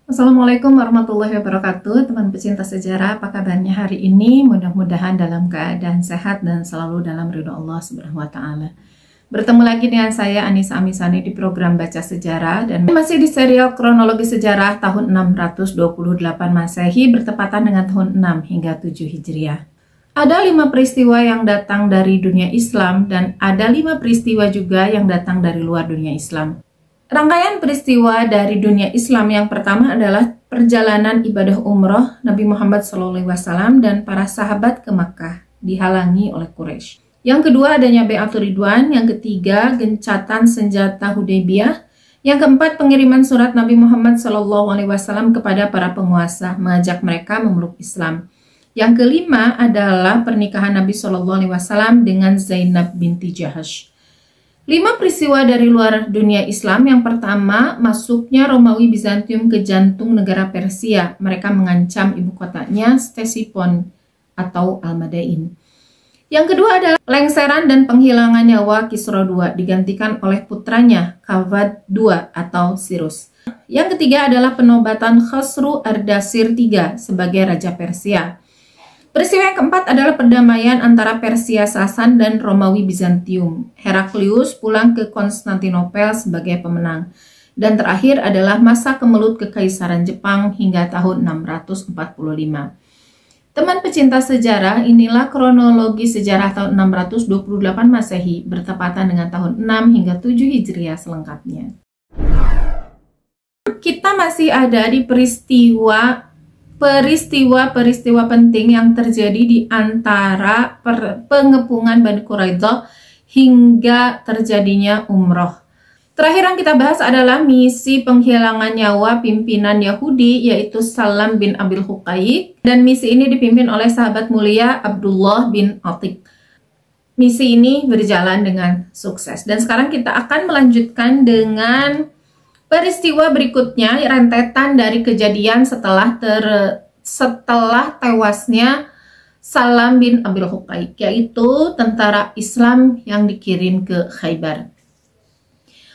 Assalamualaikum warahmatullahi wabarakatuh, teman pecinta sejarah. Apa kabarnya hari ini? Mudah-mudahan dalam keadaan sehat dan selalu dalam ridho Allah Subhanahu wa Ta'ala. Bertemu lagi dengan saya Anissa Amisani di program Baca Sejarah, dan masih di serial kronologi sejarah tahun 628 Masehi bertepatan dengan tahun 6 hingga 7 Hijriah. Ada 5 peristiwa yang datang dari dunia Islam dan ada 5 peristiwa juga yang datang dari luar dunia Islam. Rangkaian peristiwa dari dunia Islam yang pertama adalah perjalanan ibadah umroh Nabi Muhammad SAW dan para sahabat ke Makkah dihalangi oleh Quraisy. Yang kedua adanya Bai'atul Ridwan, yang ketiga gencatan senjata Hudaybiyah, yang keempat pengiriman surat Nabi Muhammad SAW kepada para penguasa mengajak mereka memeluk Islam. Yang kelima adalah pernikahan Nabi SAW dengan Zainab binti Jahash. 5 peristiwa dari luar dunia Islam. Yang pertama, masuknya Romawi Bizantium ke jantung negara Persia. Mereka mengancam ibu kotanya Ctesiphon atau Al-Madain. Yang kedua adalah lengseran dan penghilangan nyawa Kisra II digantikan oleh putranya Kavad II atau Cyrus. Yang ketiga adalah penobatan Khosru Ardashir III sebagai Raja Persia. Peristiwa yang keempat adalah perdamaian antara Persia Sasan dan Romawi Bizantium. Heraklius pulang ke Konstantinopel sebagai pemenang. Dan terakhir adalah masa kemelut Kekaisaran Jepang hingga tahun 645. Teman pecinta sejarah, inilah kronologi sejarah tahun 628 Masehi bertepatan dengan tahun 6 hingga 7 Hijriah selengkapnya. Kita masih ada di peristiwa penting yang terjadi di antara pengepungan Bani Quraidah hingga terjadinya umroh. Terakhir yang kita bahas adalah misi penghilangan nyawa pimpinan Yahudi, yaitu Salam bin Abil Huqaiq, dan misi ini dipimpin oleh sahabat mulia Abdullah bin Atiq. Misi ini berjalan dengan sukses, dan sekarang kita akan melanjutkan dengan peristiwa berikutnya, rentetan dari kejadian setelah tewasnya Salam bin Abil Huqaiq, yaitu tentara Islam yang dikirim ke Khaybar.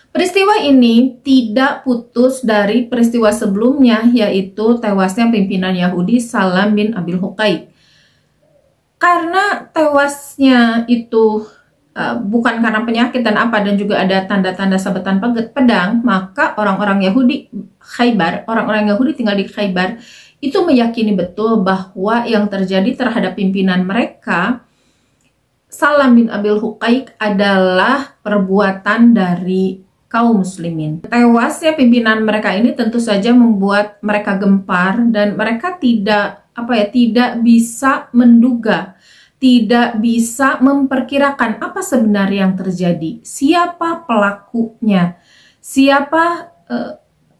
Peristiwa ini tidak putus dari peristiwa sebelumnya, yaitu tewasnya pimpinan Yahudi Salam bin Abil Huqaiq. Karena tewasnya itu bukan karena penyakit dan juga ada tanda-tanda sabetan pedang, maka orang-orang Yahudi Khaybar, orang-orang Yahudi tinggal di Khaybar, itu meyakini betul bahwa yang terjadi terhadap pimpinan mereka, Salam bin Abil Huqaiq, adalah perbuatan dari kaum muslimin. Tewasnya pimpinan mereka ini tentu saja membuat mereka gempar, dan mereka tidak bisa menduga, tidak bisa memperkirakan apa sebenarnya yang terjadi, siapa pelakunya, siapa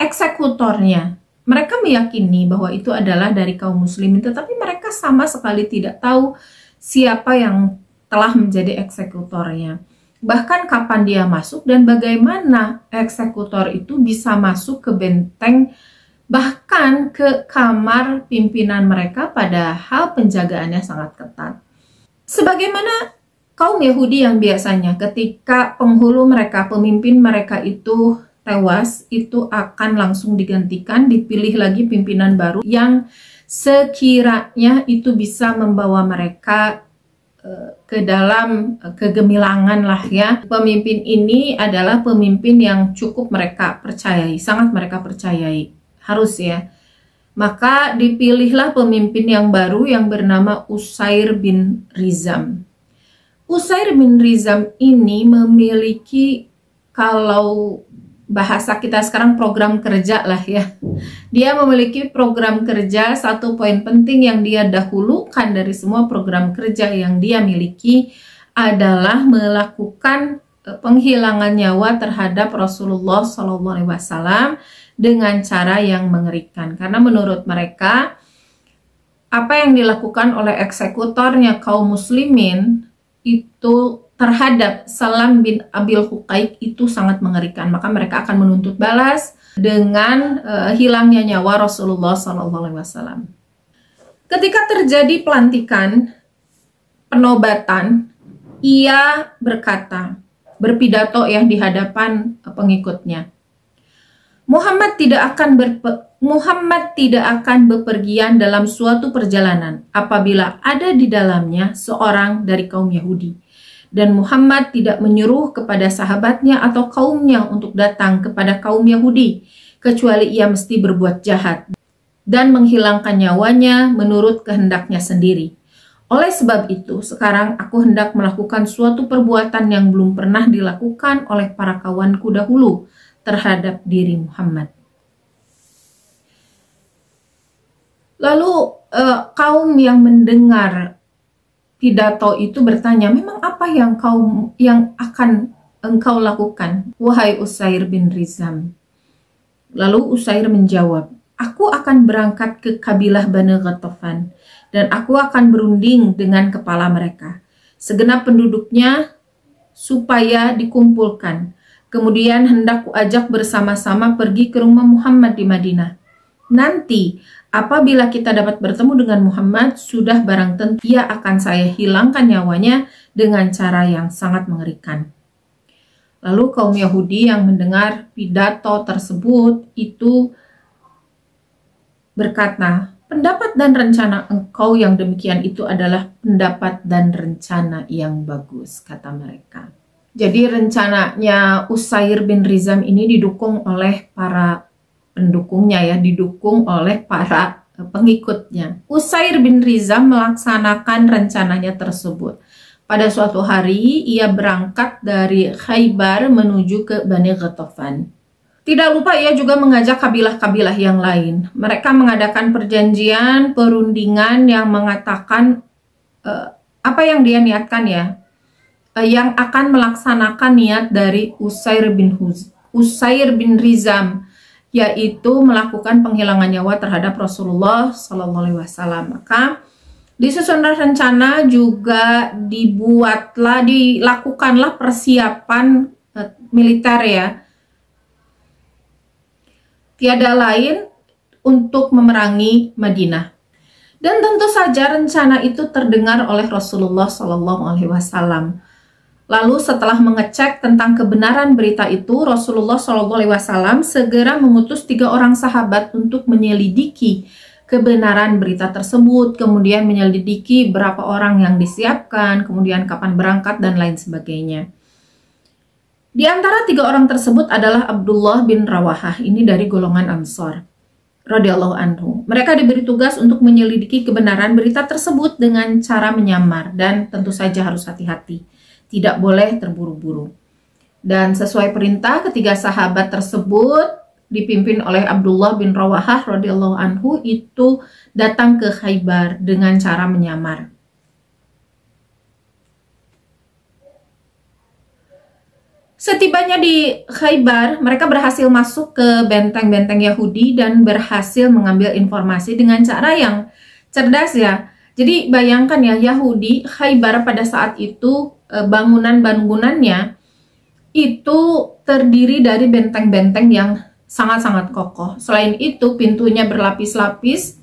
eksekutornya. Mereka meyakini bahwa itu adalah dari kaum muslimin, tetapi mereka sama sekali tidak tahu siapa yang telah menjadi eksekutornya. Bahkan kapan dia masuk dan bagaimana eksekutor itu bisa masuk ke benteng, bahkan ke kamar pimpinan mereka, padahal penjagaannya sangat ketat. Sebagaimana kaum Yahudi yang biasanya ketika penghulu mereka, pemimpin mereka itu tewas, itu akan langsung digantikan, dipilih lagi pimpinan baru yang sekiranya itu bisa membawa mereka ke dalam kegemilangan lah ya. Pemimpin ini adalah pemimpin yang cukup mereka percayai, sangat mereka percayai, harus ya. Maka dipilihlah pemimpin yang baru yang bernama Usair bin Rizam. Usair bin Rizam ini memiliki, kalau bahasa kita sekarang, program kerja lah ya. Dia memiliki program kerja, satu poin penting yang dia dahulukan dari semua program kerja yang dia miliki adalah melakukan penghilangan nyawa terhadap Rasulullah SAW dengan cara yang mengerikan. Karena menurut mereka, apa yang dilakukan oleh eksekutornya kaum muslimin itu terhadap Salam bin Abil Huqaiq itu sangat mengerikan. Maka mereka akan menuntut balas dengan hilangnya nyawa Rasulullah SAW. Ketika terjadi pelantikan, penobatan, ia berpidato ya di hadapan pengikutnya. Muhammad tidak akan Muhammad tidak akan bepergian dalam suatu perjalanan apabila ada di dalamnya seorang dari kaum Yahudi. Dan Muhammad tidak menyuruh kepada sahabatnya atau kaumnya untuk datang kepada kaum Yahudi, kecuali ia mesti berbuat jahat dan menghilangkan nyawanya menurut kehendaknya sendiri. Oleh sebab itu, sekarang aku hendak melakukan suatu perbuatan yang belum pernah dilakukan oleh para kawanku dahulu terhadap diri Muhammad. Lalu kaum yang mendengar pidato itu bertanya, memang apa yang akan engkau lakukan, wahai Usair bin Rizam? Lalu Usair menjawab, aku akan berangkat ke kabilah Bani Ghatafan dan aku akan berunding dengan kepala mereka, segenap penduduknya, supaya dikumpulkan. Kemudian hendak kuajak bersama-sama pergi ke rumah Muhammad di Madinah. Nanti apabila kita dapat bertemu dengan Muhammad, sudah barang tentu ia akan saya hilangkan nyawanya dengan cara yang sangat mengerikan. Lalu kaum Yahudi yang mendengar pidato tersebut itu berkata, pendapat dan rencana engkau yang demikian itu adalah pendapat dan rencana yang bagus, kata mereka. Jadi rencananya Usair bin Rizam ini didukung oleh para pendukungnya ya, didukung oleh para pengikutnya. Usair bin Rizam melaksanakan rencananya tersebut. Pada suatu hari ia berangkat dari Khaybar menuju ke Bani Ghatafan. Tidak lupa ia juga mengajak kabilah-kabilah yang lain. Mereka mengadakan perjanjian, perundingan yang mengatakan apa yang dia niatkan ya, yang akan melaksanakan niat dari Usair bin Rizam, yaitu melakukan penghilangan nyawa terhadap Rasulullah SAW. Maka disusun rencana juga dilakukanlah persiapan militer ya. Tiada lain untuk memerangi Madinah. Dan tentu saja rencana itu terdengar oleh Rasulullah SAW. Lalu setelah mengecek tentang kebenaran berita itu, Rasulullah SAW segera mengutus 3 orang sahabat untuk menyelidiki kebenaran berita tersebut, kemudian menyelidiki berapa orang yang disiapkan, kemudian kapan berangkat, dan lain sebagainya. Di antara 3 orang tersebut adalah Abdullah bin Rawahah, ini dari golongan Ansor radhiyallahu anhu. Mereka diberi tugas untuk menyelidiki kebenaran berita tersebut dengan cara menyamar, dan tentu saja harus hati-hati. Tidak boleh terburu-buru. Dan sesuai perintah, ketiga sahabat tersebut dipimpin oleh Abdullah bin Rawahah radhiyallahu anhu itu datang ke Khaybar dengan cara menyamar. Setibanya di Khaybar, mereka berhasil masuk ke benteng-benteng Yahudi dan berhasil mengambil informasi dengan cara yang cerdas ya. Jadi bayangkan ya, Yahudi Khaybar pada saat itu bangunan-bangunannya itu terdiri dari benteng-benteng yang sangat-sangat kokoh. Selain itu pintunya berlapis-lapis,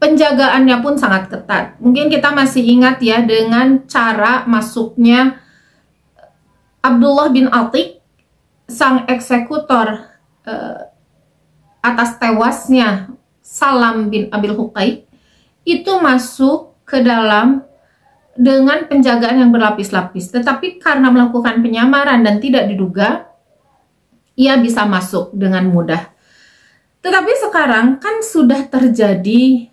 penjagaannya pun sangat ketat. Mungkin kita masih ingat ya dengan cara masuknya Abdullah bin Atiq, sang eksekutor atas tewasnya Salam bin Abil Huqaiq, itu masuk ke dalam dengan penjagaan yang berlapis-lapis. Tetapi karena melakukan penyamaran dan tidak diduga, ia bisa masuk dengan mudah. Tetapi sekarang kan sudah terjadi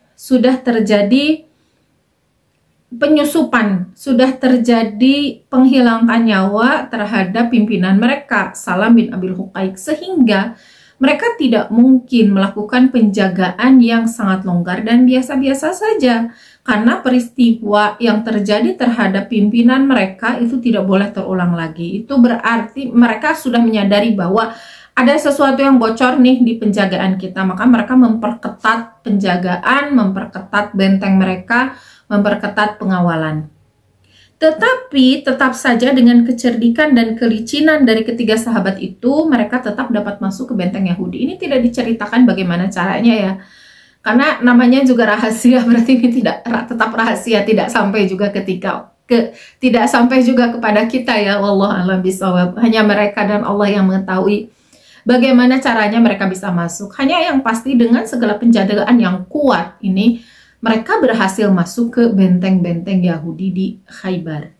penyusupan, sudah terjadi penghilangan nyawa terhadap pimpinan mereka, Salam bin Abil Huqaiq, sehingga mereka tidak mungkin melakukan penjagaan yang sangat longgar dan biasa-biasa saja, karena peristiwa yang terjadi terhadap pimpinan mereka itu tidak boleh terulang lagi. Itu berarti mereka sudah menyadari bahwa ada sesuatu yang bocor nih di penjagaan kita, maka mereka memperketat penjagaan, memperketat benteng mereka, memperketat pengawalan. Tetapi tetap saja dengan kecerdikan dan kelicinan dari ketiga sahabat itu, mereka tetap dapat masuk ke benteng Yahudi. Ini tidak diceritakan bagaimana caranya ya, karena namanya juga rahasia, berarti ini tetap rahasia, tidak sampai juga kepada kita ya. Wallahu a'lam bishawab. Hanya mereka dan Allah yang mengetahui bagaimana caranya mereka bisa masuk. Hanya yang pasti dengan segala penjagaan yang kuat ini, mereka berhasil masuk ke benteng-benteng Yahudi di Khaybar.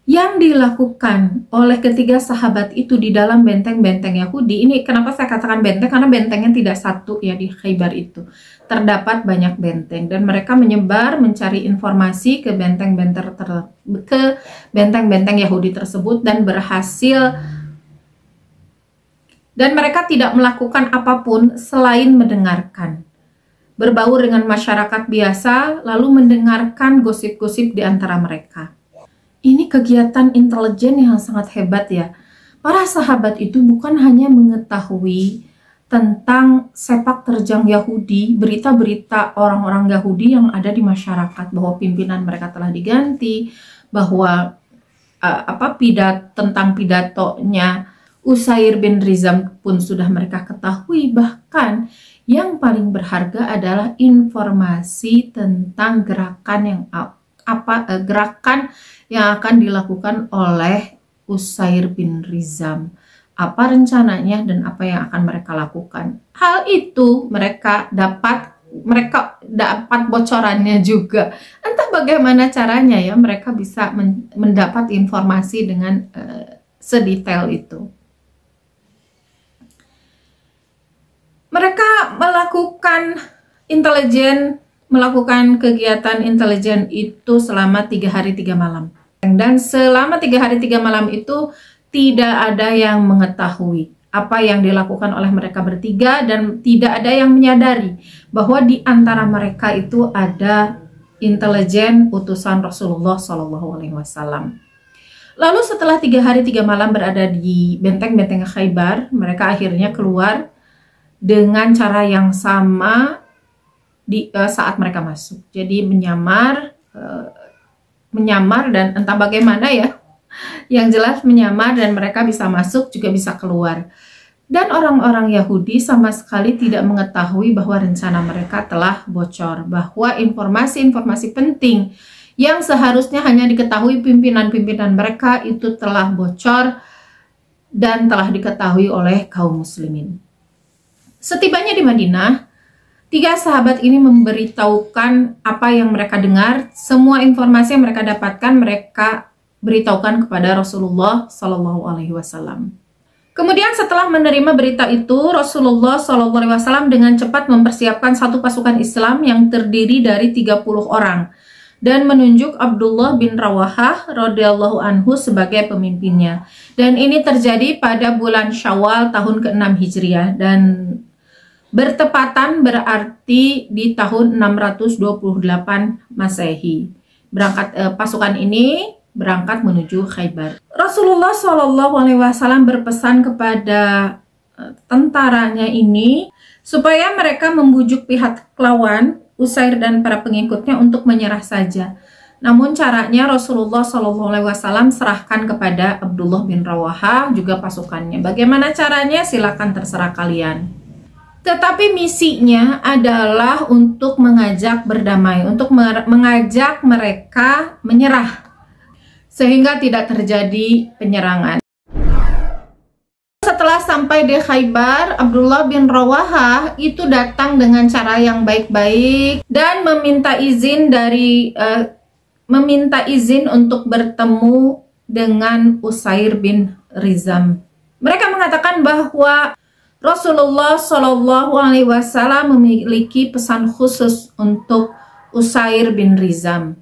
Yang dilakukan oleh ketiga sahabat itu di dalam benteng-benteng Yahudi ini, kenapa saya katakan benteng? Karena bentengnya tidak satu ya di Khaybar itu. Terdapat banyak benteng dan mereka menyebar mencari informasi ke benteng-benteng Yahudi tersebut dan berhasil, dan mereka tidak melakukan apapun selain mendengarkan. Berbaur dengan masyarakat biasa lalu mendengarkan gosip-gosip di antara mereka. Ini kegiatan intelijen yang sangat hebat ya. Para sahabat itu bukan hanya mengetahui tentang sepak terjang Yahudi, berita-berita orang-orang Yahudi yang ada di masyarakat, bahwa pimpinan mereka telah diganti, bahwa tentang pidatonya Usair bin Rizam pun sudah mereka ketahui. Bahkan yang paling berharga adalah informasi tentang gerakan yang akan dilakukan oleh Usair bin Rizam, apa rencananya dan apa yang akan mereka lakukan. Hal itu mereka dapat bocorannya juga. Entah bagaimana caranya ya mereka bisa mendapat informasi dengan sedetail itu. Mereka melakukan kegiatan intelijen itu selama 3 hari 3 malam. Dan selama 3 hari 3 malam itu tidak ada yang mengetahui apa yang dilakukan oleh mereka bertiga, dan tidak ada yang menyadari bahwa di antara mereka itu ada intelijen utusan Rasulullah SAW. Lalu setelah 3 hari 3 malam berada di benteng-benteng Khaybar, mereka akhirnya keluar dengan cara yang sama saat mereka masuk. Jadi menyamar dan entah bagaimana ya, yang jelas menyamar, dan mereka bisa masuk juga bisa keluar. Dan orang-orang Yahudi sama sekali tidak mengetahui bahwa rencana mereka telah bocor, bahwa informasi-informasi penting yang seharusnya hanya diketahui pimpinan-pimpinan mereka itu telah bocor dan telah diketahui oleh kaum muslimin. Setibanya di Madinah, 3 sahabat ini memberitahukan apa yang mereka dengar. Semua informasi yang mereka dapatkan mereka beritahukan kepada Rasulullah SAW. Kemudian setelah menerima berita itu, Rasulullah SAW dengan cepat mempersiapkan satu pasukan Islam yang terdiri dari 30 orang dan menunjuk Abdullah bin Rawahah radhiyallahu anhu sebagai pemimpinnya. Dan ini terjadi pada bulan Syawal tahun ke-6 Hijriah, dan bertepatan berarti di tahun 628 Masehi. Pasukan ini berangkat menuju Khaybar. Rasulullah SAW berpesan kepada tentaranya ini supaya mereka membujuk pihak lawan, Usair dan para pengikutnya, untuk menyerah saja. Namun caranya Rasulullah SAW serahkan kepada Abdullah bin Rawahah juga pasukannya. Bagaimana caranya? Silakan, terserah kalian. Tetapi misinya adalah untuk mengajak berdamai, untuk mengajak mereka menyerah, sehingga tidak terjadi penyerangan. Setelah sampai di Khaybar, Abdullah bin Rawahah itu datang dengan cara yang baik-baik dan meminta izin untuk bertemu dengan Usair bin Rizam. Mereka mengatakan bahwa Rasulullah SAW memiliki pesan khusus untuk Usair bin Rizam.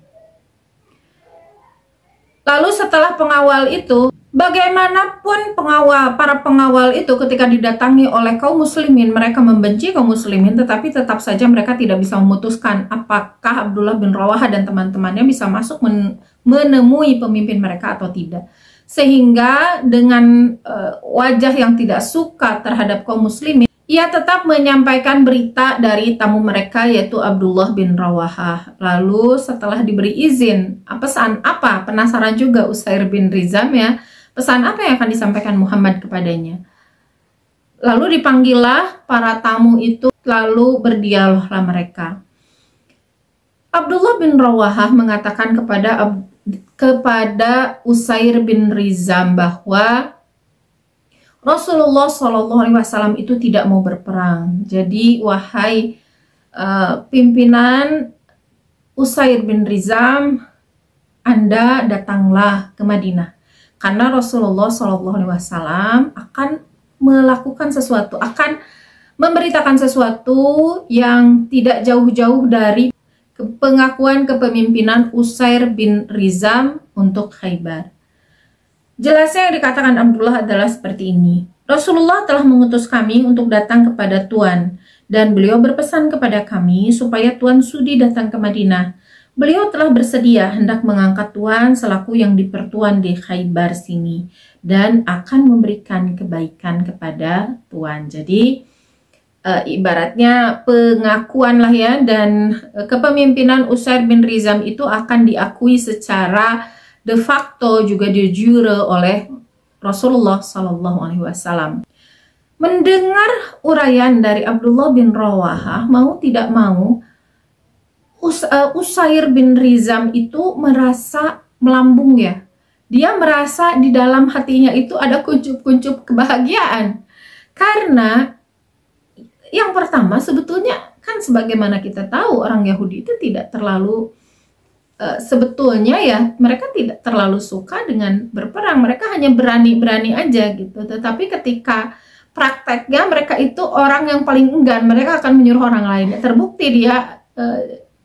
Lalu setelah pengawal itu, bagaimanapun para pengawal itu ketika didatangi oleh kaum muslimin, mereka membenci kaum muslimin, tetapi tetap saja mereka tidak bisa memutuskan apakah Abdullah bin Rawahah dan teman-temannya bisa masuk menemui pemimpin mereka atau tidak. Sehingga dengan wajah yang tidak suka terhadap kaum muslimin, ia tetap menyampaikan berita dari tamu mereka, yaitu Abdullah bin Rawahah. Lalu setelah diberi izin, pesan apa? Penasaran juga Usair bin Rizam ya, pesan apa yang akan disampaikan Muhammad kepadanya. Lalu dipanggillah para tamu itu, lalu berdialoglah mereka. Abdullah bin Rawahah mengatakan kepada Usair bin Rizam bahwa Rasulullah SAW itu tidak mau berperang. Jadi wahai pimpinan Usair bin Rizam, Anda datanglah ke Madinah, karena Rasulullah SAW akan melakukan sesuatu, akan memberitakan sesuatu yang tidak jauh-jauh dari pengakuan kepemimpinan Usair bin Rizam untuk Khaybar. Jelasnya yang dikatakan Abdullah adalah seperti ini. Rasulullah telah mengutus kami untuk datang kepada Tuan, dan beliau berpesan kepada kami supaya Tuan sudi datang ke Madinah. Beliau telah bersedia hendak mengangkat Tuan selaku yang dipertuan di Khaybar sini, dan akan memberikan kebaikan kepada Tuan. Jadi ibaratnya pengakuan lah ya, dan kepemimpinan Usair bin Rizam itu akan diakui secara de facto juga de jure oleh Rasulullah SAW. Mendengar uraian dari Abdullah bin Rawahah, mau tidak mau Usair bin Rizam itu merasa melambung ya. Dia merasa di dalam hatinya itu ada kuncup-kuncup kebahagiaan. Karena yang pertama sebetulnya kan sebagaimana kita tahu orang Yahudi itu tidak terlalu sebetulnya ya, mereka tidak terlalu suka dengan berperang. Mereka hanya berani-berani aja gitu. Tetapi ketika prakteknya mereka itu orang yang paling enggan, mereka akan menyuruh orang lain. Terbukti dia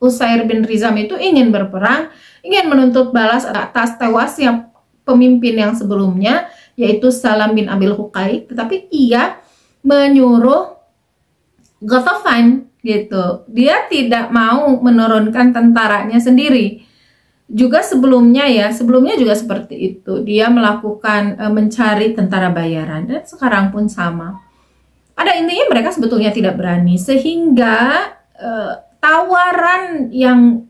Usair bin Rizam itu ingin berperang, ingin menuntut balas atas tewasnya pemimpin yang sebelumnya, yaitu Salam bin Abil Huqaiq. Tetapi ia menyuruh Ghatafan gitu. Dia tidak mau menurunkan tentaranya sendiri. Juga sebelumnya juga seperti itu. Dia melakukan mencari tentara bayaran, dan sekarang pun sama. Pada intinya mereka sebetulnya tidak berani, sehingga tawaran yang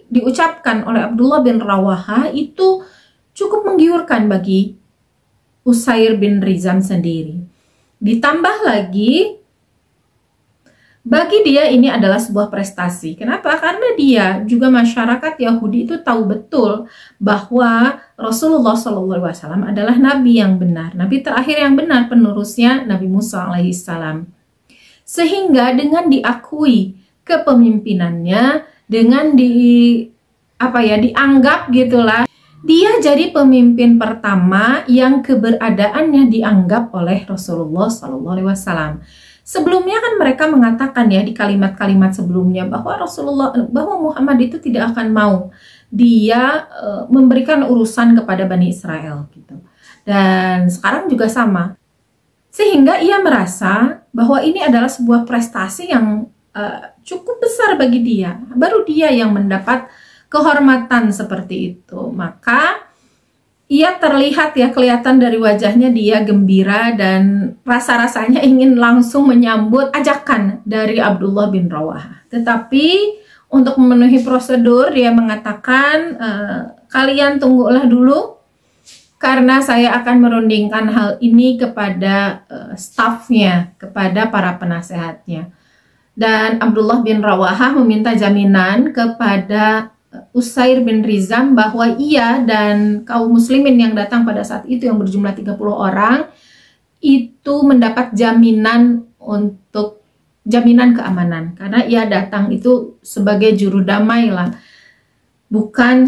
diucapkan oleh Abdullah bin Rawahah itu cukup menggiurkan bagi Usair bin Rizam sendiri. Ditambah lagi, bagi dia ini adalah sebuah prestasi. Kenapa? Karena dia juga masyarakat Yahudi itu tahu betul bahwa Rasulullah SAW adalah nabi yang benar, nabi terakhir yang benar, penerusnya Nabi Musa alaihissalam. Sehingga dengan diakui kepemimpinannya, dengan dianggap gitulah, dia jadi pemimpin pertama yang keberadaannya dianggap oleh Rasulullah SAW. Sebelumnya kan mereka mengatakan ya di kalimat-kalimat sebelumnya bahwa Muhammad itu tidak akan mau dia memberikan urusan kepada Bani Israel gitu. Dan sekarang juga sama. Sehingga ia merasa bahwa ini adalah sebuah prestasi yang cukup besar bagi dia. Baru dia yang mendapat kehormatan seperti itu. Maka ia terlihat ya, kelihatan dari wajahnya dia gembira dan rasa-rasanya ingin langsung menyambut ajakan dari Abdullah bin Rawahah. Tetapi untuk memenuhi prosedur dia mengatakan, kalian tunggulah dulu karena saya akan merundingkan hal ini kepada stafnya, kepada para penasehatnya. Dan Abdullah bin Rawahah meminta jaminan kepada Usair bin Rizam bahwa ia dan kaum muslimin yang datang pada saat itu yang berjumlah 30 orang itu mendapat jaminan untuk jaminan keamanan, karena ia datang itu sebagai juru damai lah, bukan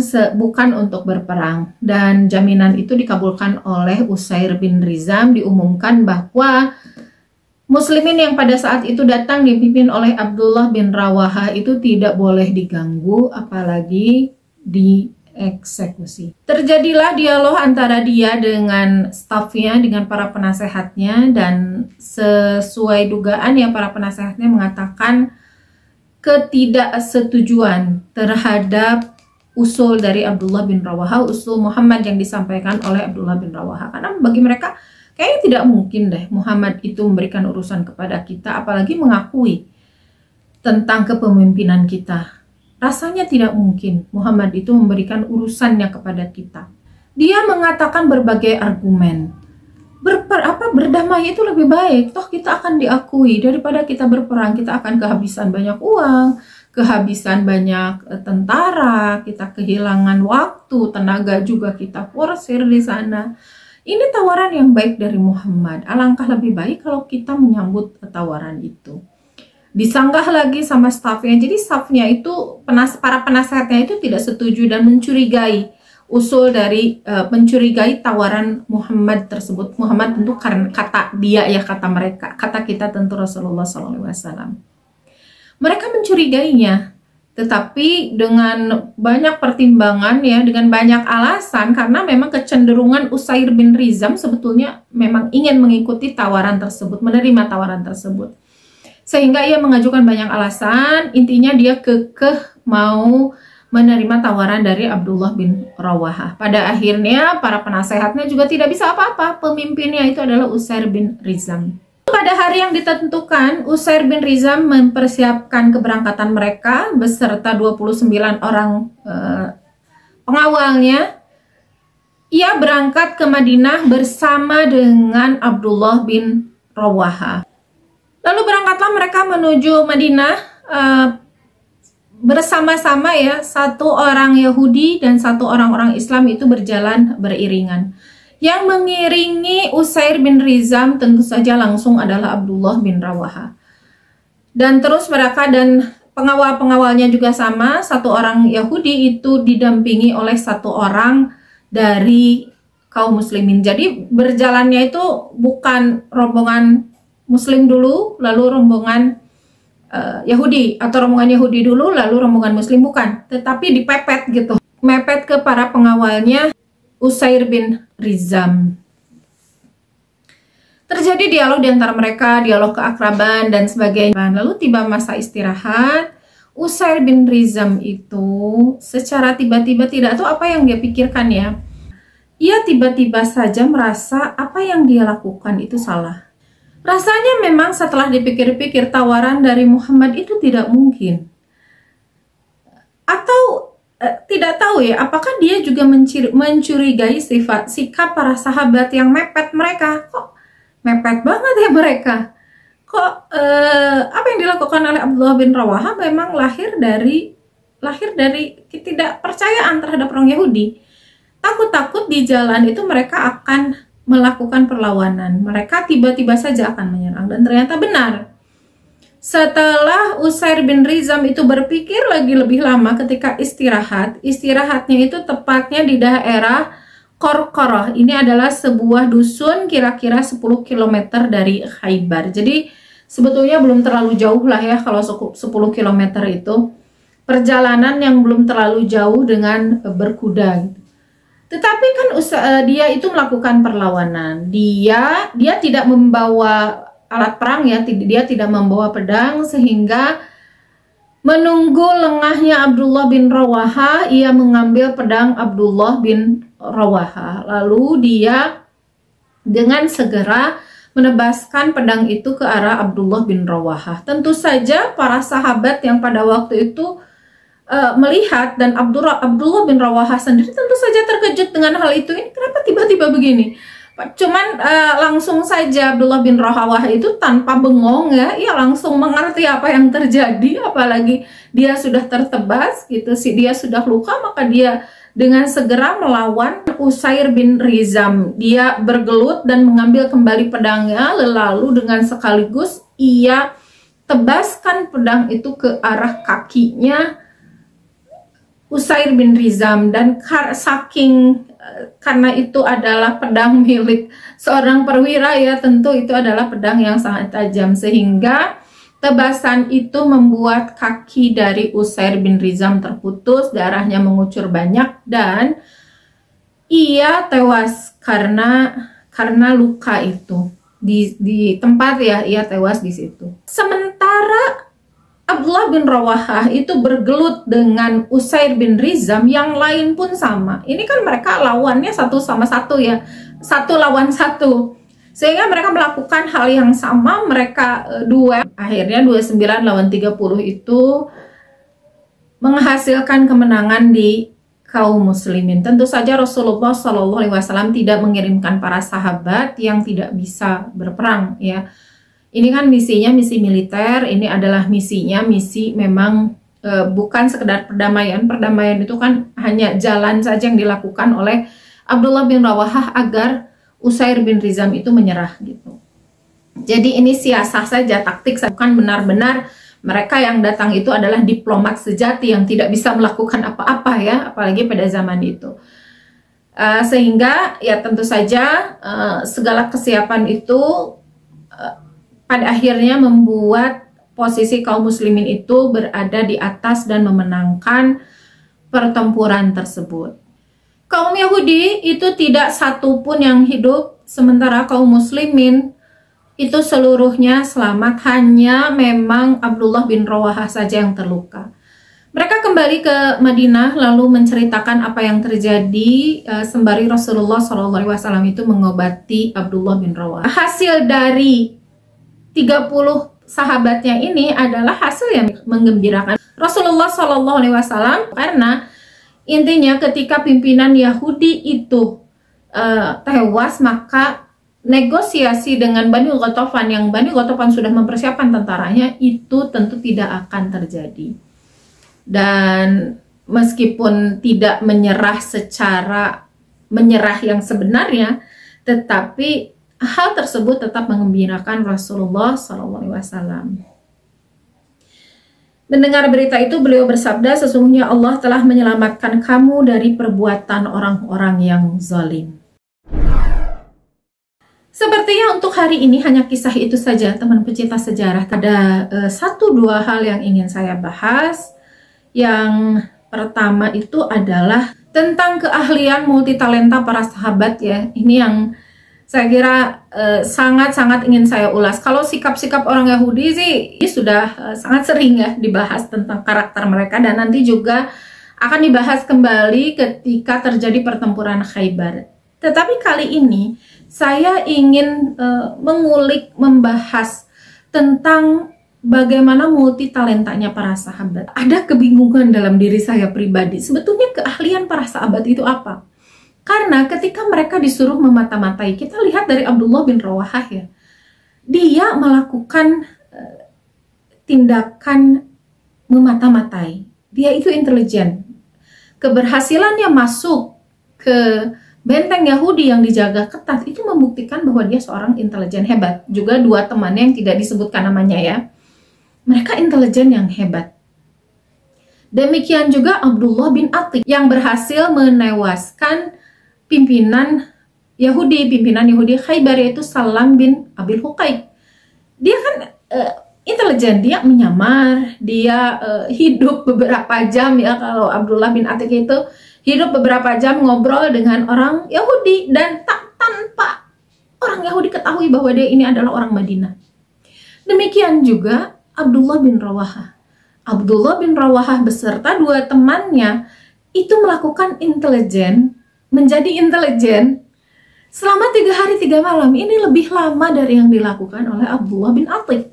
untuk berperang. Dan jaminan itu dikabulkan oleh Usair bin Rizam. Diumumkan bahwa muslimin yang pada saat itu datang dipimpin oleh Abdullah bin Rawahah itu tidak boleh diganggu, apalagi dieksekusi. Terjadilah dialog antara dia dengan stafnya, dengan para penasehatnya, dan sesuai dugaan ya para penasehatnya mengatakan ketidaksetujuan terhadap usul dari Abdullah bin Rawahah, usul Muhammad yang disampaikan oleh Abdullah bin Rawahah. Karena bagi mereka kayaknya tidak mungkin deh Muhammad itu memberikan urusan kepada kita, apalagi mengakui tentang kepemimpinan kita. Rasanya tidak mungkin Muhammad itu memberikan urusannya kepada kita. Dia mengatakan berbagai argumen. Berdamai itu lebih baik, toh kita akan diakui daripada kita berperang, kita akan kehabisan banyak uang, kehabisan banyak tentara, kita kehilangan waktu, tenaga juga kita forsir di sana. Ini tawaran yang baik dari Muhammad. Alangkah lebih baik kalau kita menyambut tawaran itu. Disanggah lagi sama stafnya. Jadi stafnya itu, para penasehatnya itu tidak setuju dan mencurigai usul dari mencurigai tawaran Muhammad tersebut. Muhammad tentu karena kata dia ya, kata mereka, kata kita tentu Rasulullah SAW. Mereka mencurigainya, tetapi dengan banyak pertimbangan ya, dengan banyak alasan, karena memang kecenderungan Usair bin Rizam sebetulnya memang ingin mengikuti tawaran tersebut, menerima tawaran tersebut. Sehingga ia mengajukan banyak alasan, intinya dia kekeh mau menerima tawaran dari Abdullah bin Rawahah. Pada akhirnya para penasehatnya juga tidak bisa apa-apa, pemimpinnya itu adalah Usair bin Rizam. Pada hari yang ditentukan, Usair bin Rizam mempersiapkan keberangkatan mereka beserta 29 orang pengawalnya. Ia berangkat ke Madinah bersama dengan Abdullah bin Rawahah. Lalu berangkatlah mereka menuju Madinah bersama-sama ya, satu orang Yahudi dan satu orang Islam itu berjalan beriringan. Yang mengiringi Usair bin Rizam tentu saja langsung adalah Abdullah bin Rawahah. Dan terus mereka dan pengawal-pengawalnya juga sama, satu orang Yahudi itu didampingi oleh satu orang dari kaum muslimin. Jadi berjalannya itu bukan rombongan muslim dulu, lalu rombongan Yahudi, atau rombongan Yahudi dulu, lalu rombongan muslim, bukan. Tetapi dipepet gitu, mepet ke para pengawalnya Usair bin Rizam. Terjadi dialog di antara mereka, dialog keakraban dan sebagainya. Lalu tiba masa istirahat, Usair bin Rizam itu secara tiba-tiba, tidak tahu apa yang dia pikirkan ya. Ia tiba-tiba saja merasa apa yang dia lakukan itu salah. Rasanya memang setelah dipikir-pikir tawaran dari Muhammad itu tidak mungkin. Atau tidak tahu ya, apakah dia juga mencurigai sikap para sahabat yang mepet mereka. Kok mepet banget ya mereka? Kok apa yang dilakukan oleh Abdullah bin Rawahah memang lahir dari ketidakpercayaan terhadap orang Yahudi. Takut-takut di jalan itu mereka akan melakukan perlawanan. Mereka tiba-tiba saja akan menyerang, dan ternyata benar. Setelah Usair bin Rizam itu berpikir lagi lebih lama ketika istirahatnya itu tepatnya di daerah Qorqorah. Ini adalah sebuah dusun kira-kira 10 km dari Khaybar. Jadi sebetulnya belum terlalu jauh lah ya, kalau 10 km itu perjalanan yang belum terlalu jauh dengan berkuda gitu. Tetapi kan dia itu melakukan perlawanan. Dia tidak membawa alat perang ya, dia tidak membawa pedang, sehingga menunggu lengahnya Abdullah bin Rawahah, ia mengambil pedang Abdullah bin Rawahah. Lalu dia dengan segera menebaskan pedang itu ke arah Abdullah bin Rawahah. Tentu saja para sahabat yang pada waktu itu melihat, dan Abdullah bin Rawahah sendiri tentu saja terkejut dengan hal itu. Ini kenapa tiba-tiba begini? Cuman langsung saja Abdullah bin Rawahah itu tanpa bengong ya, ia langsung mengerti apa yang terjadi, apalagi dia sudah tertebas gitu, dia sudah luka, maka dia dengan segera melawan Usair bin Rizam. Dia bergelut dan mengambil kembali pedangnya, lalu dengan sekaligus ia tebaskan pedang itu ke arah kakinya Usair bin Rizam. Dan karena itu adalah pedang milik seorang perwira ya, tentu itu adalah pedang yang sangat tajam, sehingga tebasan itu membuat kaki dari Usair bin Rizam terputus, darahnya mengucur banyak, dan ia tewas karena luka itu di tempat ya, ia tewas di situ. Sementara Abdullah bin Rawahah itu bergelut dengan Usair bin Rizam, yang lain pun sama. Ini kan mereka lawannya satu sama satu ya, satu lawan satu, sehingga mereka melakukan hal yang sama. Mereka duel, akhirnya 29 lawan 30 itu menghasilkan kemenangan di kaum muslimin. Tentu saja Rasulullah SAW tidak mengirimkan para sahabat yang tidak bisa berperang ya. Ini kan misinya misi militer, ini adalah misi memang bukan sekedar perdamaian. Perdamaian itu kan hanya jalan saja yang dilakukan oleh Abdullah bin Rawahah agar Usair bin Rizam itu menyerah gitu. Jadi ini siasah saja, taktik, bukan benar-benar mereka yang datang itu adalah diplomat sejati yang tidak bisa melakukan apa-apa ya, apalagi pada zaman itu. Sehingga ya tentu saja segala kesiapan itu pada akhirnya membuat posisi kaum muslimin itu berada di atas dan memenangkan pertempuran tersebut. Kaum Yahudi itu tidak satu pun yang hidup, sementara kaum muslimin itu seluruhnya selamat, hanya memang Abdullah bin Rawahah saja yang terluka. Mereka kembali ke Madinah lalu menceritakan apa yang terjadi sembari Rasulullah SAW itu mengobati Abdullah bin Rawahah. Hasil dari 30 sahabatnya ini adalah hasil yang menggembirakan Rasulullah SAW, karena intinya ketika pimpinan Yahudi itu tewas, maka negosiasi dengan Bani Ghatafan yang Bani Ghatafan sudah mempersiapkan tentaranya itu tentu tidak akan terjadi. Dan meskipun tidak menyerah secara menyerah yang sebenarnya, tetapi hal tersebut tetap mengembirakan Rasulullah SAW. Mendengar berita itu, beliau bersabda, sesungguhnya Allah telah menyelamatkan kamu dari perbuatan orang-orang yang zalim. Sepertinya untuk hari ini hanya kisah itu saja, teman pecinta sejarah. Ada 1-2 hal yang ingin saya bahas. Yang pertama itu adalah tentang keahlian multitalenta para sahabat ya. Ini yang saya kira sangat-sangat ingin saya ulas. Kalau sikap-sikap orang Yahudi sih ini sudah sangat sering ya dibahas tentang karakter mereka, dan nanti juga akan dibahas kembali ketika terjadi pertempuran Khaybar. Tetapi kali ini saya ingin mengulik, membahas tentang bagaimana multitalentanya para sahabat. Ada kebingungan dalam diri saya pribadi. Sebetulnya keahlian para sahabat itu apa? Karena ketika mereka disuruh memata-matai, kita lihat dari Abdullah bin Rawahah ya, dia melakukan tindakan memata-matai. Dia itu intelijen. Keberhasilannya masuk ke benteng Yahudi yang dijaga ketat itu membuktikan bahwa dia seorang intelijen hebat. Juga 2 temannya yang tidak disebutkan namanya ya, mereka intelijen yang hebat. Demikian juga Abdullah bin Atiq yang berhasil menewaskan pimpinan Yahudi Khaybar, yaitu Salam bin Abil Huqaiq. Dia kan intelijen, dia menyamar, dia hidup beberapa jam ya. Kalau Abdullah bin Atiq itu hidup beberapa jam ngobrol dengan orang Yahudi dan tanpa orang Yahudi ketahui bahwa dia ini adalah orang Madinah. Demikian juga Abdullah bin Rawahah. Abdullah bin Rawahah beserta 2 temannya itu melakukan menjadi intelijen selama 3 hari 3 malam. Ini lebih lama dari yang dilakukan oleh Abdullah bin Atiq.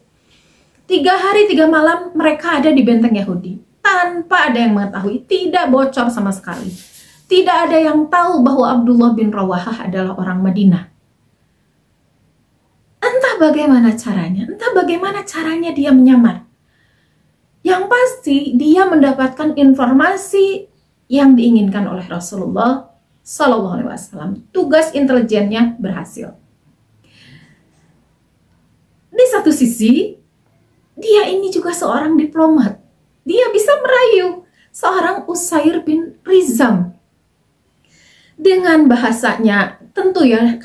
3 hari 3 malam mereka ada di benteng Yahudi tanpa ada yang mengetahui, tidak bocor sama sekali. Tidak ada yang tahu bahwa Abdullah bin Rawahah adalah orang Madinah. Entah bagaimana caranya dia menyamar. Yang pasti dia mendapatkan informasi yang diinginkan oleh Rasulullah SAW. Tugas intelijennya berhasil. Di satu sisi, dia ini juga seorang diplomat. Dia bisa merayu seorang Usair bin Rizam dengan bahasanya. Tentu ya,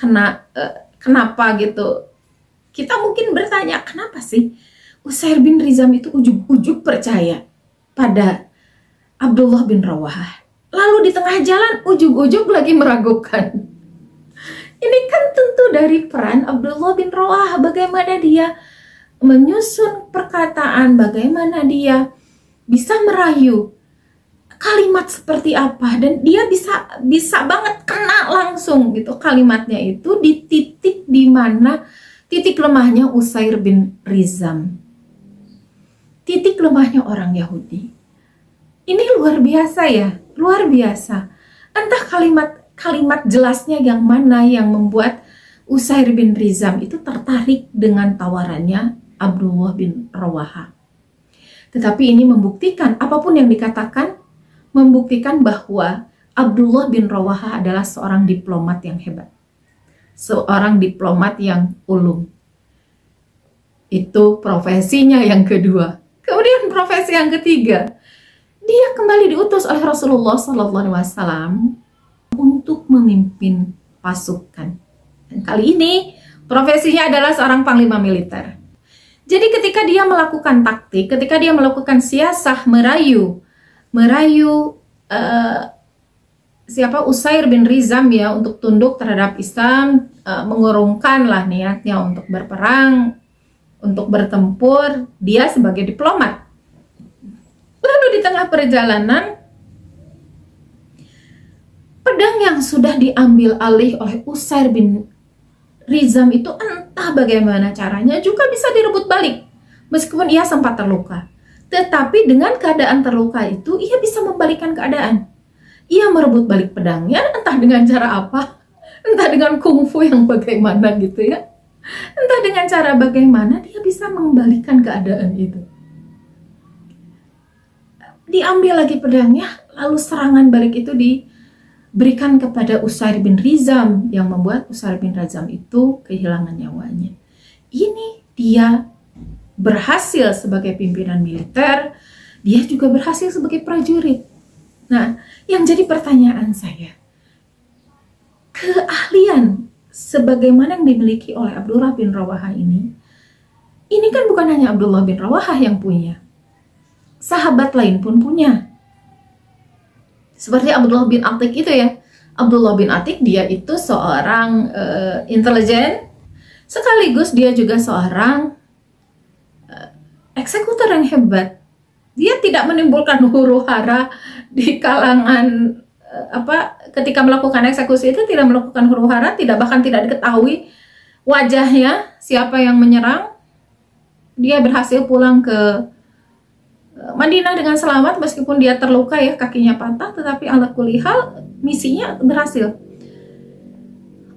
kenapa gitu? Kita mungkin bertanya, kenapa sih Usair bin Rizam itu ujug-ujug percaya pada Abdullah bin Rawahah, lalu di tengah jalan ujug-ujug lagi meragukan? Ini kan tentu dari peran Abdullah bin Rawahah, bagaimana dia menyusun perkataan, bagaimana dia bisa merayu kalimat seperti apa, dan dia bisa banget kena langsung gitu kalimatnya itu di titik di mana titik lemahnya Usair bin Rizam, titik lemahnya orang Yahudi. Ini luar biasa ya, luar biasa. Entah kalimat jelasnya yang mana yang membuat Usair bin Rizam itu tertarik dengan tawarannya Abdullah bin Rawahah. Tetapi ini membuktikan, apapun yang dikatakan, membuktikan bahwa Abdullah bin Rawahah adalah seorang diplomat yang hebat. Seorang diplomat yang ulung. Itu profesinya yang kedua. Kemudian profesi yang ketiga, dia kembali diutus oleh Rasulullah SAW untuk memimpin pasukan. Dan kali ini profesinya adalah seorang panglima militer. Jadi ketika dia melakukan taktik, ketika dia melakukan siasah merayu Usair bin Rizam ya untuk tunduk terhadap Islam, mengurungkanlah niatnya untuk berperang, untuk bertempur, dia sebagai diplomat. Lalu di tengah perjalanan, pedang yang sudah diambil alih oleh Usair bin Rizam itu entah bagaimana caranya juga bisa direbut balik, meskipun ia sempat terluka. Tetapi dengan keadaan terluka itu, ia bisa membalikkan keadaan. Ia merebut balik pedangnya, entah dengan cara apa, entah dengan kungfu yang bagaimana gitu ya, entah dengan cara bagaimana dia bisa mengembalikan keadaan itu. Diambil lagi pedangnya, lalu serangan balik itu diberikan kepada Usair bin Rizam, yang membuat Usair bin Rizam itu kehilangan nyawanya. Ini dia berhasil sebagai pimpinan militer, dia juga berhasil sebagai prajurit. Nah, yang jadi pertanyaan saya, keahlian sebagaimana yang dimiliki oleh Abdullah bin Rawahah ini kan bukan hanya Abdullah bin Rawahah yang punya, sahabat lain pun punya. Seperti Abdullah bin Atik itu ya. Abdullah bin Atik dia itu seorang intelijen, sekaligus dia juga seorang eksekutor yang hebat. Dia tidak menimbulkan huru-hara di kalangan ketika melakukan eksekusi itu, tidak melakukan huru-hara, bahkan tidak diketahui wajahnya siapa yang menyerang. Dia berhasil pulang ke Madinah dengan selamat meskipun dia terluka ya, kakinya patah, tetapi ala kulli hal misinya berhasil.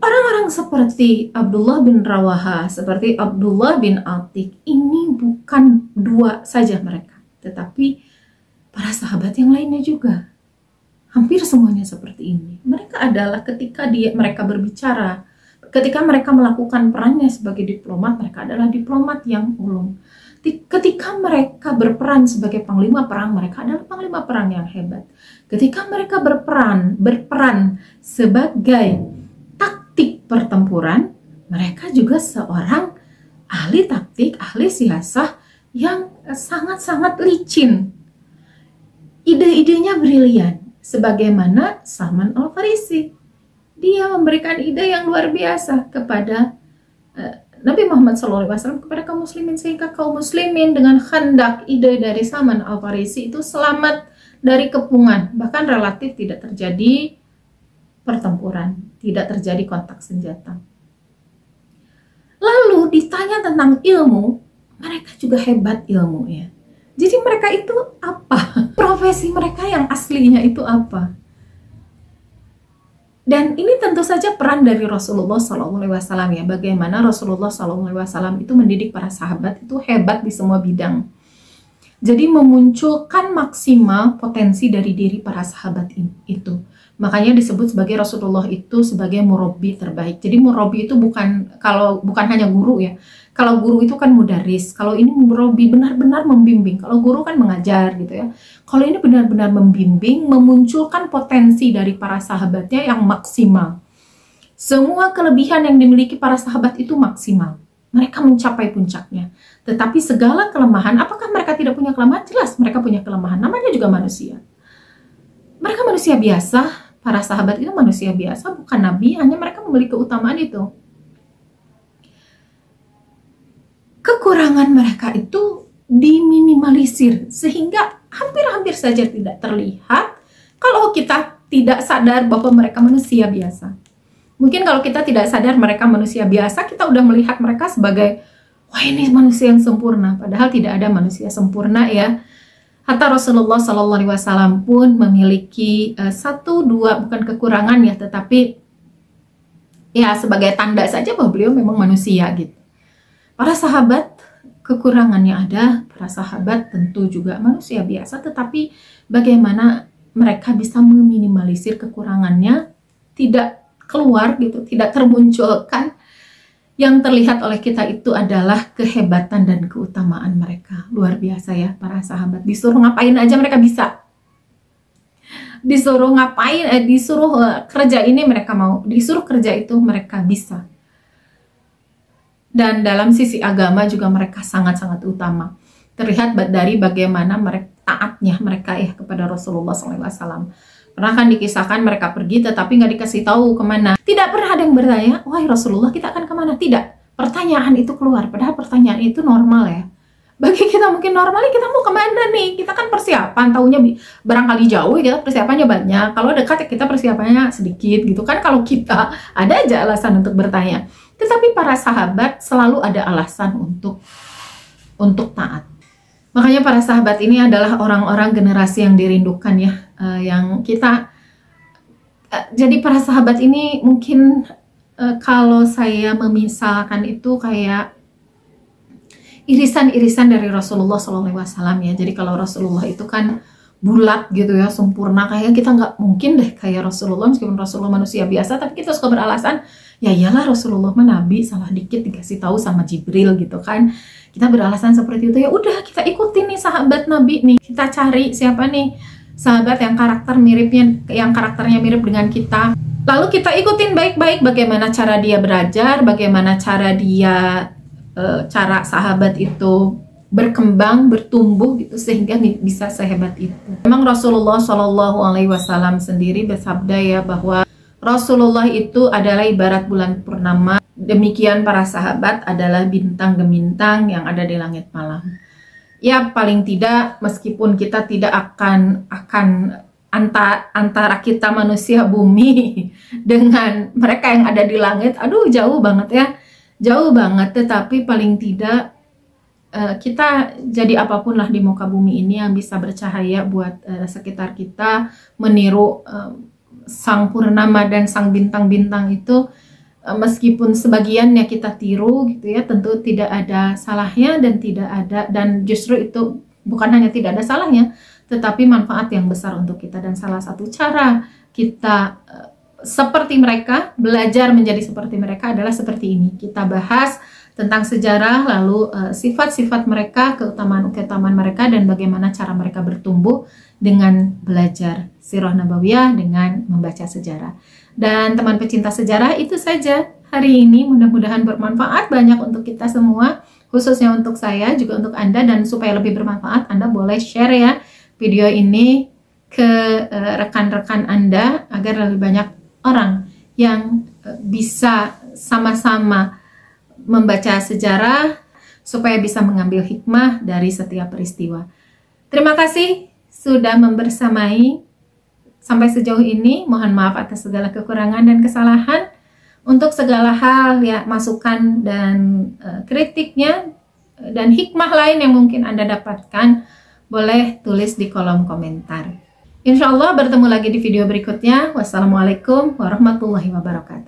Orang-orang seperti Abdullah bin Rawahah, seperti Abdullah bin Atik ini bukan dua saja mereka, tetapi para sahabat yang lainnya juga. Hampir semuanya seperti ini. Mereka adalah ketika mereka berbicara, ketika mereka melakukan perannya sebagai diplomat, mereka adalah diplomat yang ulung. Ketika mereka berperan sebagai panglima perang, mereka adalah panglima perang yang hebat. Ketika mereka berperan sebagai taktik pertempuran, mereka juga seorang ahli taktik, ahli siasah yang sangat-sangat licin. Ide-idenya brilian, sebagaimana Salman Al-Farisi. Dia memberikan ide yang luar biasa kepada Nabi Muhammad SAW, kepada kaum muslimin, sehingga kaum muslimin dengan khandak, ide dari Salman Al-Farisi itu selamat dari kepungan, bahkan relatif tidak terjadi pertempuran, tidak terjadi kontak senjata. Lalu ditanya tentang ilmu, mereka juga hebat ilmunya. Jadi mereka itu apa? Profesi mereka yang aslinya itu apa? Dan ini tentu saja peran dari Rasulullah SAW ya. Bagaimana Rasulullah SAW itu mendidik para sahabat itu hebat di semua bidang. Jadi memunculkan maksimal potensi dari diri para sahabat itu. Makanya disebut sebagai Rasulullah itu sebagai murabbi terbaik. Jadi murabbi itu bukan hanya guru ya. Kalau guru itu kan mudaris, kalau ini murabbi benar-benar membimbing. Kalau guru kan mengajar gitu ya. Kalau ini benar-benar membimbing, memunculkan potensi dari para sahabatnya yang maksimal. Semua kelebihan yang dimiliki para sahabat itu maksimal. Mereka mencapai puncaknya. Tetapi segala kelemahan, apakah mereka tidak punya kelemahan? Jelas mereka punya kelemahan. Namanya juga manusia. Mereka manusia biasa. Para sahabat itu manusia biasa, bukan nabi, hanya mereka memiliki keutamaan itu. Kekurangan mereka itu diminimalisir sehingga hampir-hampir saja tidak terlihat kalau kita tidak sadar bahwa mereka manusia biasa. Mungkin kalau kita tidak sadar mereka manusia biasa, kita udah melihat mereka sebagai wah ini manusia yang sempurna, padahal tidak ada manusia sempurna ya. Hatta Rasulullah SAW pun memiliki satu dua bukan kekurangan ya, tetapi ya sebagai tanda saja bahwa beliau memang manusia gitu. Para sahabat kekurangannya ada, para sahabat tentu juga manusia biasa, tetapi bagaimana mereka bisa meminimalisir kekurangannya, tidak keluar gitu, tidak termunculkan. Yang terlihat oleh kita itu adalah kehebatan dan keutamaan mereka. Luar biasa ya para sahabat, disuruh ngapain aja mereka bisa. Disuruh ngapain, disuruh kerja ini mereka mau, disuruh kerja itu mereka bisa. Dan dalam sisi agama juga mereka sangat-sangat utama. Terlihat dari bagaimana mereka taatnya mereka ya kepada Rasulullah SAW. Pernah kan dikisahkan mereka pergi tetapi nggak dikasih tahu kemana. Tidak pernah ada yang bertanya, wahai Rasulullah kita akan kemana? Tidak. Pertanyaan itu keluar, padahal pertanyaan itu normal ya. Bagi kita mungkin normalnya kita mau kemana nih? Kita kan persiapan, taunya barangkali jauh ya persiapannya banyak. Kalau dekat ya kita persiapannya sedikit gitu kan. Kalau kita ada aja alasan untuk bertanya. Tetapi para sahabat selalu ada alasan untuk taat. Makanya para sahabat ini adalah orang-orang generasi yang dirindukan ya. Yang kita jadi para sahabat ini mungkin kalau saya memisalkan itu kayak irisan-irisan dari Rasulullah SAW ya. Jadi kalau Rasulullah itu kan bulat gitu ya, sempurna, kayak kita nggak mungkin deh kayak Rasulullah, meskipun Rasulullah manusia biasa, tapi kita suka beralasan, ya iyalah Rasulullah mah nabi, salah dikit dikasih tahu sama Jibril gitu kan. Kita beralasan seperti itu, ya udah kita ikutin nih sahabat nabi nih, kita cari siapa nih sahabat yang karakternya mirip dengan kita. Lalu kita ikutin baik-baik bagaimana cara dia belajar, bagaimana cara sahabat itu berkembang, bertumbuh gitu sehingga bisa sehebat itu. Memang Rasulullah SAW sendiri bersabda ya bahwa Rasulullah itu adalah ibarat bulan purnama, demikian para sahabat adalah bintang gemintang yang ada di langit malam. Ya paling tidak meskipun kita tidak akan antara kita manusia bumi dengan mereka yang ada di langit, aduh jauh banget ya. Jauh banget, tetapi paling tidak kita jadi apapun lah di muka bumi ini yang bisa bercahaya buat sekitar kita, meniru sang purnama dan sang bintang-bintang itu, meskipun sebagiannya kita tiru gitu ya, tentu tidak ada salahnya dan justru itu bukan hanya tidak ada salahnya, tetapi manfaat yang besar untuk kita. Dan salah satu cara kita seperti mereka, belajar menjadi seperti mereka adalah seperti ini. Kita bahas tentang sejarah, lalu sifat-sifat mereka, keutamaan-keutamaan mereka, dan bagaimana cara mereka bertumbuh dengan belajar sirah nabawiyah, dengan membaca sejarah. Dan teman pecinta sejarah, itu saja hari ini. Mudah-mudahan bermanfaat banyak untuk kita semua, khususnya untuk saya, juga untuk Anda. Dan supaya lebih bermanfaat, Anda boleh share ya video ini ke rekan-rekan Anda, agar lebih banyak orang yang bisa sama-sama membaca sejarah supaya bisa mengambil hikmah dari setiap peristiwa. Terima kasih sudah membersamai sampai sejauh ini. Mohon maaf atas segala kekurangan dan kesalahan. Untuk segala hal ya, masukan dan kritiknya dan hikmah lain yang mungkin Anda dapatkan, boleh tulis di kolom komentar. Insya Allah bertemu lagi di video berikutnya. Wassalamualaikum warahmatullahi wabarakatuh.